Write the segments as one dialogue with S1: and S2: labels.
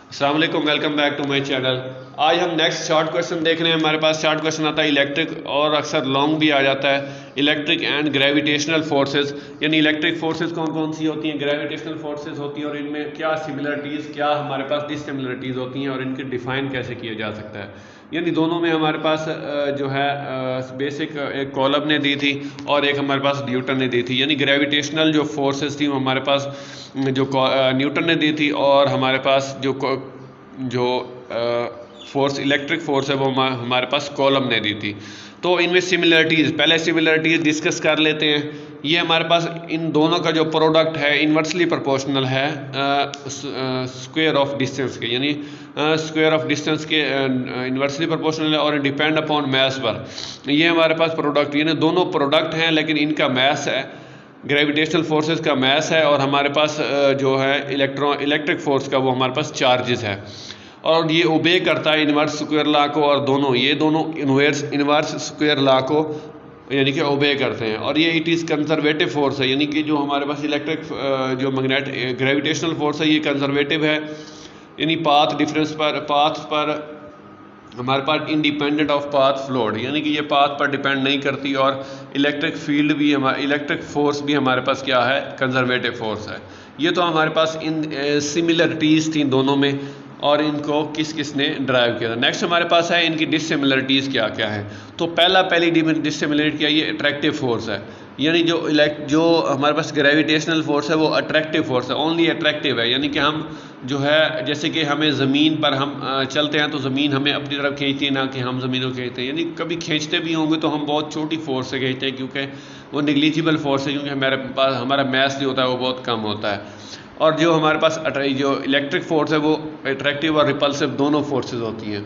S1: अस्सलाम वालेकुम, welcome back to my channel. आज हम नेक्स्ट शॉर्ट क्वेश्चन देख रहे हैं। हमारे पास शॉर्ट क्वेश्चन आता है इलेक्ट्रिक और अक्सर लॉन्ग भी आ जाता है। इलेक्ट्रिक एंड ग्रेविटेशनल फोर्सेस, यानी इलेक्ट्रिक फोर्सेस कौन कौन सी होती हैं, ग्रेविटेशनल फोर्सेस होती हैं और इनमें क्या सिमिलरिटीज़, क्या हमारे पास डिससिमिलरिटीज़ होती हैं और इनके डिफाइन कैसे किया जा सकता है। यानी दोनों में हमारे पास जो है बेसिक एक कॉलम ने दी थी और एक हमारे पास न्यूटन ने दी थी। यानी ग्रेविटेशनल जो फोर्सेस थी वो हमारे पास जो न्यूटन ने दी थी और हमारे पास जो फोर्स इलेक्ट्रिक फोर्स है वो हमारे पास कॉलम ने दी थी। तो इनमें सिमिलरिटीज़, पहले सिमिलरिटीज़ डिस्कस कर लेते हैं। ये हमारे पास इन दोनों का जो प्रोडक्ट है इन्वर्सली प्रोपोर्शनल है स्क्वायर ऑफ डिस्टेंस के, यानी स्क्वायर ऑफ डिस्टेंस के इन्वर्सली प्रोपोर्शनल है और डिपेंड अपॉन मैथ पर। ये हमारे पास प्रोडक्ट, यानी दोनों प्रोडक्ट हैं लेकिन इनका मैथ है, ग्रेविटेशनल फोर्सेस का मैथ है और हमारे पास जो है इलेक्ट्रिक फोर्स का वो हमारे पास चार्जेस है और ये ओबे करता है इन्वर्स स्क्वायर लॉ को। और ये दोनों इन्वर्स स्क्वायर लॉ को यानी कि ओबे करते हैं और ये इट इज़ कंजर्वेटिव फोर्स है। यानी कि जो हमारे पास इलेक्ट्रिक जो ग्रेविटेशनल फोर्स है ये कंजर्वेटिव है, यानी पाथ पर हमारे पास इंडिपेंडेंट ऑफ पाथ फ्लोड, यानी कि ये पाथ पर डिपेंड नहीं करती और इलेक्ट्रिक फील्ड भी इलेक्ट्रिक फोर्स भी हमारे पास क्या है, कंजर्वेटिव फोर्स है। ये तो हमारे पास इन सिमिलरिटीज़ थी दोनों में और इनको किस किस ने ड्राइव किया था। नेक्स्ट हमारे पास है इनकी डिससिमिलरिटीज़ क्या क्या है। तो पहली डिससिमिलरिटी क्या, ये अट्रैक्टिव फोर्स है। यानी जो हमारे पास ग्रेविटेशनल फोर्स है वो अट्रैक्टिव फोर्स है, ओनली अट्रैक्टिव है। यानी कि हम जो है जैसे कि हमें ज़मीन पर हम चलते हैं तो ज़मीन हमें अपनी तरफ खींचती है, ना कि हम ज़मीन को खींचते हैं। यानी कभी खींचते भी होंगे तो हम बहुत छोटी फोर्स से खींचते हैं क्योंकि वो निग्लिजिबल फोर्स है, क्योंकि हमारा मैस जो होता है वो बहुत कम होता है। और जो हमारे पास जो इलेक्ट्रिक फोर्स है वो अट्रैक्टिव और रिपल्सिव दोनों फोर्सेज होती हैं।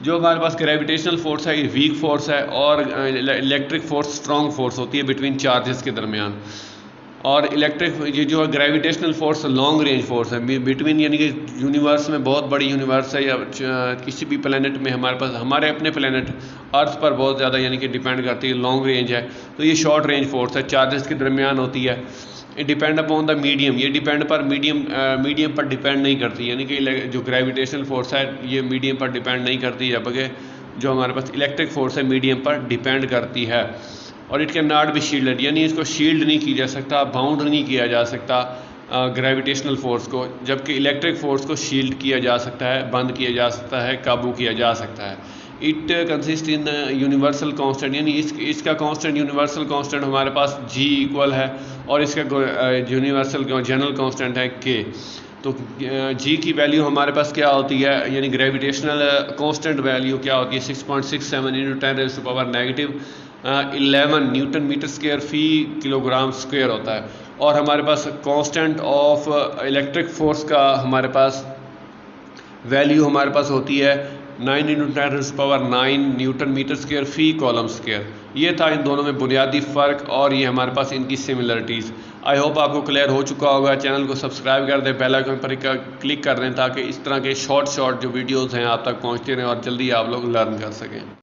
S1: जो हमारे पास ग्रेविटेशनल फोर्स है ये वीक फोर्स है और इलेक्ट्रिक फोर्स स्ट्रॉन्ग फोर्स होती है बिटवीन चार्जेस के दरमियान। और ये जो gravitational force long range force है बिटवीन, यानी कि यूनिवर्स में बहुत बड़ी यूनिवर्स है या किसी भी प्लेनेट में हमारे पास, हमारे अपने प्लेनेट अर्थ पर बहुत ज़्यादा यानी कि डिपेंड करती है, लॉन्ग रेंज है। तो ये शॉर्ट रेंज फोर्स है, चार्जेस के दरमियान होती है। ये डिपेंड अपॉन द मीडियम, ये मीडियम पर डिपेंड नहीं करती। यानी कि जो ग्रेविटेशनल फोर्स है ये मीडियम पर डिपेंड नहीं करती, जबकि जो हमारे पास इलेक्ट्रिक फोर्स है मीडियम पर डिपेंड करती है। और it can not be shielded, यानी इसको शील्ड नहीं किया जा सकता, बाउंड नहीं किया जा सकता ग्रेविटेशनल फोर्स को, जबकि इलेक्ट्रिक फोर्स को शील्ड किया जा सकता है, बंद किया जा सकता है, काबू किया जा सकता है। It consist in universal constant, यानी इसका कांस्टेंट, यूनिवर्सल कांस्टेंट हमारे पास जी इक्वल है और इसका यूनिवर्सल जनरल कांस्टेंट है के। तो जी की वैल्यू हमारे पास क्या होती है, यानी ग्रेविटेशनल कांस्टेंट वैल्यू क्या होती है, 6.67 × 10⁻11 न्यूटन मीटर स्क्वायर फी किलोग्राम स्क्वायर होता है। और हमारे पास कांस्टेंट ऑफ इलेक्ट्रिक फोर्स का हमारे पास वैल्यू हमारे पास होती है 9 × 10⁻9 न्यूटन मीटर स्क्वायर फी कॉलम स्क्वायर। ये था इन दोनों में बुनियादी फ़र्क और ये हमारे पास इनकी सिमिलरिटीज़। आई होप आपको क्लियर हो चुका होगा। चैनल को सब्सक्राइब कर दें, बेल आइकन पर क्लिक कर दें ताकि इस तरह के शॉर्ट जो वीडियोज़ हैं आप तक पहुँचते रहें और जल्दी आप लोग लर्न कर सकें।